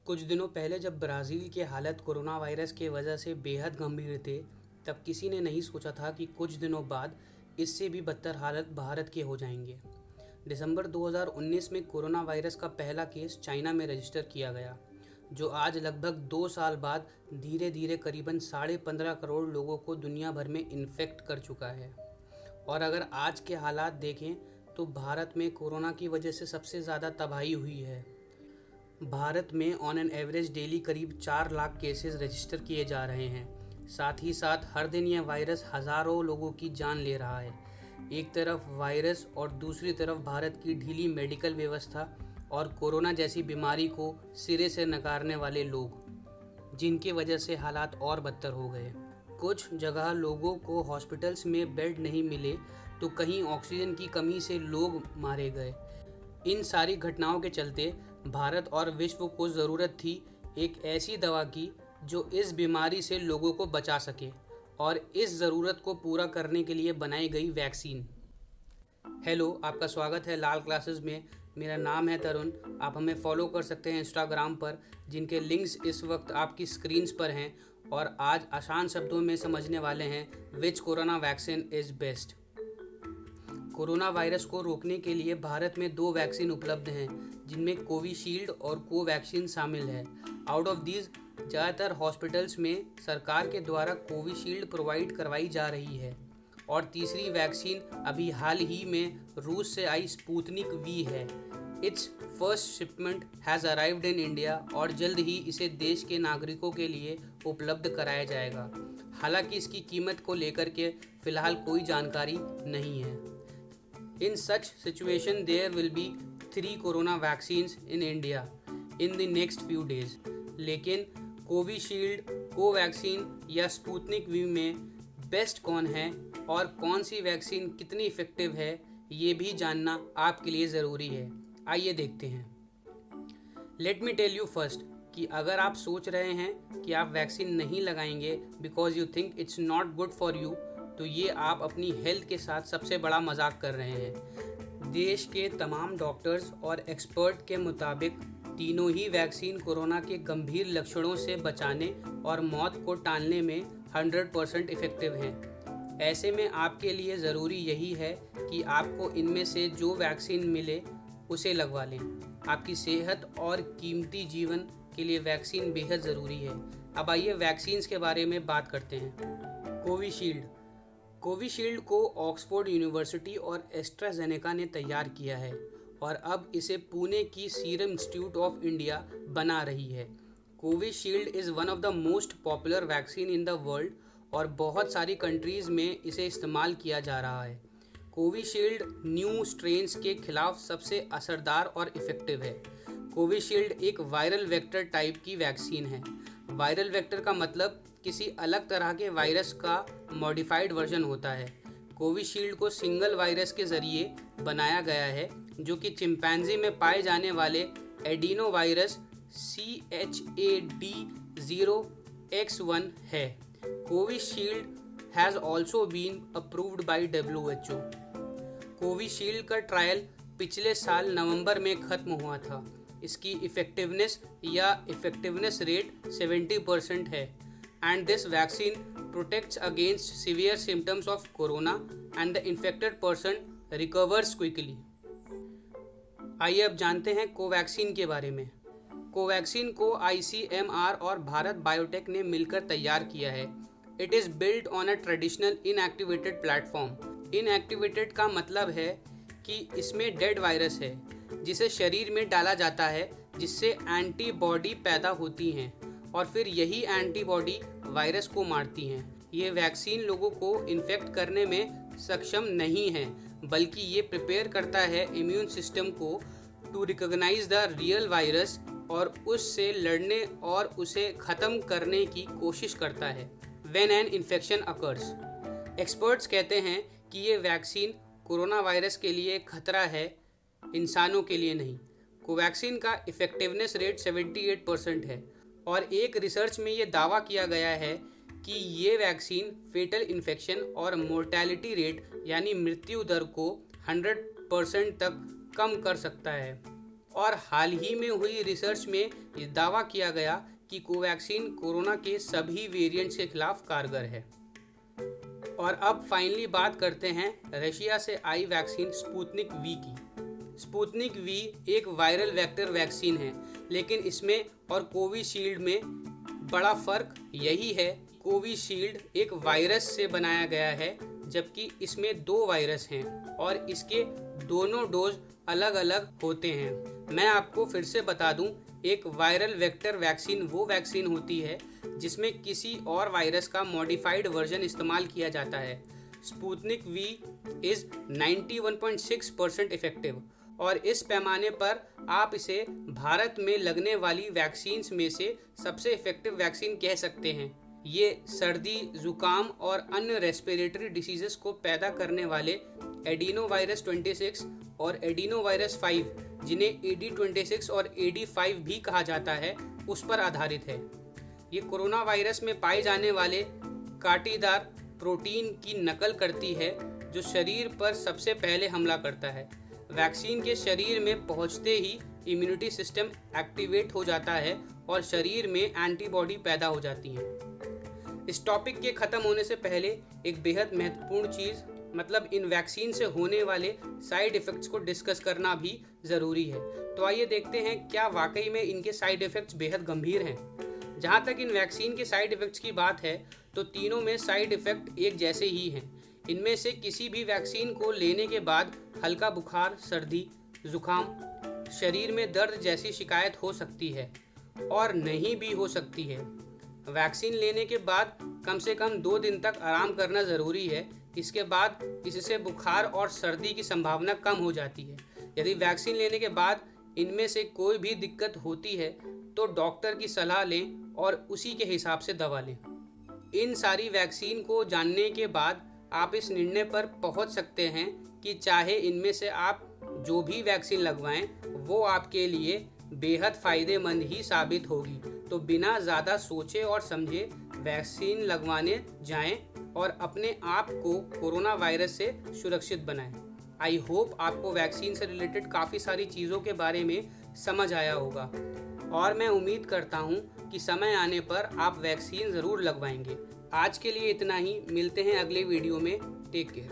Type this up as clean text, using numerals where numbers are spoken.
कुछ दिनों पहले जब ब्राज़ील की हालत कोरोना वायरस के वजह से बेहद गंभीर थे, तब किसी ने नहीं सोचा था कि कुछ दिनों बाद इससे भी बदतर हालत भारत के हो जाएंगे। दिसंबर 2019 में कोरोना वायरस का पहला केस चाइना में रजिस्टर किया गया, जो आज लगभग 2 साल बाद धीरे धीरे करीबन 15.5 करोड़ लोगों को दुनिया भर में इन्फेक्ट कर चुका है। और अगर आज के हालात देखें तो भारत में कोरोना की वजह से सबसे ज़्यादा तबाही हुई है। भारत में ऑन एन एवरेज डेली करीब 4 लाख केसेस रजिस्टर किए जा रहे हैं। साथ ही साथ हर दिन यह वायरस हज़ारों लोगों की जान ले रहा है। एक तरफ वायरस और दूसरी तरफ भारत की ढीली मेडिकल व्यवस्था और कोरोना जैसी बीमारी को सिरे से नकारने वाले लोग, जिनकी वजह से हालात और बदतर हो गए। कुछ जगह लोगों को हॉस्पिटल्स में बेड नहीं मिले तो कहीं ऑक्सीजन की कमी से लोग मारे गए। इन सारी घटनाओं के चलते भारत और विश्व को ज़रूरत थी एक ऐसी दवा की जो इस बीमारी से लोगों को बचा सके, और इस ज़रूरत को पूरा करने के लिए बनाई गई वैक्सीन। हेलो, आपका स्वागत है लाल क्लासेस में। मेरा नाम है तरुण। आप हमें फॉलो कर सकते हैं इंस्टाग्राम पर, जिनके लिंक्स इस वक्त आपकी स्क्रीन्स पर हैं। और आज आसान शब्दों में समझने वाले हैं which corona vaccine is best. Corona virus को रोकने के लिए भारत में 2 वैक्सीन उपलब्ध हैं, जिनमें कोविशील्ड और कोवैक्सीन शामिल है। आउट ऑफ दीज, ज़्यादातर हॉस्पिटल्स में सरकार के द्वारा कोविशील्ड प्रोवाइड करवाई जा रही है, और तीसरी वैक्सीन अभी हाल ही में रूस से आई स्पुतनिक वी है। It's first shipment has arrived in India, और जल्द ही इसे देश के नागरिकों के लिए उपलब्ध कराया जाएगा। हालांकि इसकी कीमत को लेकर के फ़िलहाल कोई जानकारी नहीं है। In such situation, there will be 3 corona vaccines in India in the next few days. लेकिन कोविशील्ड, कोवैक्सीन या स्पुतनिक वी में बेस्ट कौन है और कौन सी वैक्सीन कितनी इफ़ेक्टिव है, ये भी जानना आपके लिए ज़रूरी है। आइए देखते हैं। Let me tell you first कि अगर आप सोच रहे हैं कि आप वैक्सीन नहीं लगाएंगे because you think it's not good for you, तो ये आप अपनी हेल्थ के साथ सबसे बड़ा मजाक कर रहे हैं। देश के तमाम डॉक्टर्स और एक्सपर्ट के मुताबिक तीनों ही वैक्सीन कोरोना के गंभीर लक्षणों से बचाने और मौत को टालने में 100% इफ़ेक्टिव हैं। ऐसे में आपके लिए ज़रूरी यही है कि आपको इनमें से जो वैक्सीन मिले उसे लगवा लें। आपकी सेहत और कीमती जीवन के लिए वैक्सीन बेहद ज़रूरी है। अब आइए वैक्सीन्स के बारे में बात करते हैं। कोविशील्ड को ऑक्सफोर्ड यूनिवर्सिटी और एस्ट्राजेनेका ने तैयार किया है, और अब इसे पुणे की सीरम इंस्टीट्यूट ऑफ इंडिया बना रही है। Covishield is one of the most popular vaccine in the world, और बहुत सारी कंट्रीज़ में इसे इस्तेमाल किया जा रहा है। कोविशील्ड न्यू स्ट्रेन्स के खिलाफ सबसे असरदार और इफ़ेक्टिव है। कोविशील्ड एक वायरल वेक्टर टाइप की वैक्सीन है। वायरल वेक्टर का मतलब किसी अलग तरह के वायरस का मॉडिफाइड वर्जन होता है। कोविशील्ड को सिंगल वायरस के ज़रिए बनाया गया है, जो कि चिंपैंजी में पाए जाने वाले एडिनो वायरस CHAD0X1 है। Covishield has also been approved by WHO। Covishield का ट्रायल पिछले साल नवंबर में ख़त्म हुआ था। इसकी इफ़ेक्टिवनेस रेट 70% है, and this vaccine protects against severe symptoms of corona and the infected person recovers quickly. आइए अब जानते हैं कोवैक्सीन के बारे में। कोवैक्सीन को ICMR और भारत बायोटेक ने मिलकर तैयार किया है। It is built on a traditional inactivated platform. Inactivated का मतलब है कि इसमें डेड वायरस है, जिसे शरीर में डाला जाता है, जिससे एंटीबॉडी पैदा होती हैं, और फिर यही एंटीबॉडी वायरस को मारती हैं। ये वैक्सीन लोगों को इन्फेक्ट करने में सक्षम नहीं है, बल्कि ये प्रिपेयर करता है इम्यून सिस्टम को to recognise the real virus, और उससे लड़ने और उसे ख़त्म करने की कोशिश करता है when an infection occurs. Experts कहते हैं कि ये वैक्सीन कोरोना वायरस के लिए खतरा है, इंसानों के लिए नहीं। कोवैक्सीन का इफ़ेक्टिवनेस रेट 78% है, और एक रिसर्च में ये दावा किया गया है कि ये वैक्सीन फेटल इन्फेक्शन और मोर्टेलिटी रेट यानी मृत्यु दर को 100% तक कम कर सकता है। और हाल ही में हुई रिसर्च में ये दावा किया गया कि कोवैक्सीन कोरोना के सभी वेरिएंट्स के खिलाफ कारगर है। और अब फाइनली बात करते हैं रशिया से आई वैक्सीन स्पुतनिक वी की। स्पुतनिक वी एक वायरल वेक्टर वैक्सीन है, लेकिन इसमें और कोविशील्ड में बड़ा फर्क यही है, कोविशील्ड एक वायरस से बनाया गया है जबकि इसमें 2 वायरस हैं और इसके दोनों डोज अलग अलग होते हैं। मैं आपको फिर से बता दूं, एक वायरल वेक्टर वैक्सीन वो वैक्सीन होती है जिसमें किसी और वायरस का मॉडिफाइड वर्जन इस्तेमाल किया जाता है। स्पुतनिक वी इज़ 91.6% इफेक्टिव और इस पैमाने पर आप इसे भारत में लगने वाली वैक्सीन्स में से सबसे इफेक्टिव वैक्सीन कह सकते हैं। ये सर्दी, जुकाम और अन्य रेस्पिरेटरी डिसीजेस को पैदा करने वाले एडिनोवायरस 26 और एडिनोवायरस 5, जिन्हें AD26 और AD5 भी कहा जाता है, उस पर आधारित है। ये कोरोना वायरस में पाए जाने वाले कांटेदार प्रोटीन की नकल करती है जो शरीर पर सबसे पहले हमला करता है। वैक्सीन के शरीर में पहुंचते ही इम्यूनिटी सिस्टम एक्टिवेट हो जाता है और शरीर में एंटीबॉडी पैदा हो जाती हैं। इस टॉपिक के ख़त्म होने से पहले एक बेहद महत्वपूर्ण चीज़, मतलब इन वैक्सीन से होने वाले साइड इफ़ेक्ट्स को डिस्कस करना भी ज़रूरी है। तो आइए देखते हैं क्या वाकई में इनके साइड इफ़ेक्ट्स बेहद गंभीर हैं। जहाँ तक इन वैक्सीन के साइड इफ़ेक्ट्स की बात है तो तीनों में साइड इफ़ेक्ट एक जैसे ही हैं। इनमें से किसी भी वैक्सीन को लेने के बाद हल्का बुखार, सर्दी, जुकाम, शरीर में दर्द जैसी शिकायत हो सकती है और नहीं भी हो सकती है। वैक्सीन लेने के बाद कम से कम 2 दिन तक आराम करना ज़रूरी है। इसके बाद इससे बुखार और सर्दी की संभावना कम हो जाती है। यदि वैक्सीन लेने के बाद इनमें से कोई भी दिक्कत होती है तो डॉक्टर की सलाह लें और उसी के हिसाब से दवा लें। इन सारी वैक्सीन को जानने के बाद आप इस निर्णय पर पहुंच सकते हैं कि चाहे इनमें से आप जो भी वैक्सीन लगवाएं वो आपके लिए बेहद फ़ायदेमंद ही साबित होगी। तो बिना ज़्यादा सोचे और समझे वैक्सीन लगवाने जाएं और अपने आप को कोरोना वायरस से सुरक्षित बनाएं। आई होप आपको वैक्सीन से रिलेटेड काफ़ी सारी चीज़ों के बारे में समझ आया होगा और मैं उम्मीद करता हूं कि समय आने पर आप वैक्सीन ज़रूर लगवाएंगे। आज के लिए इतना ही, मिलते हैं अगले वीडियो में। Take care.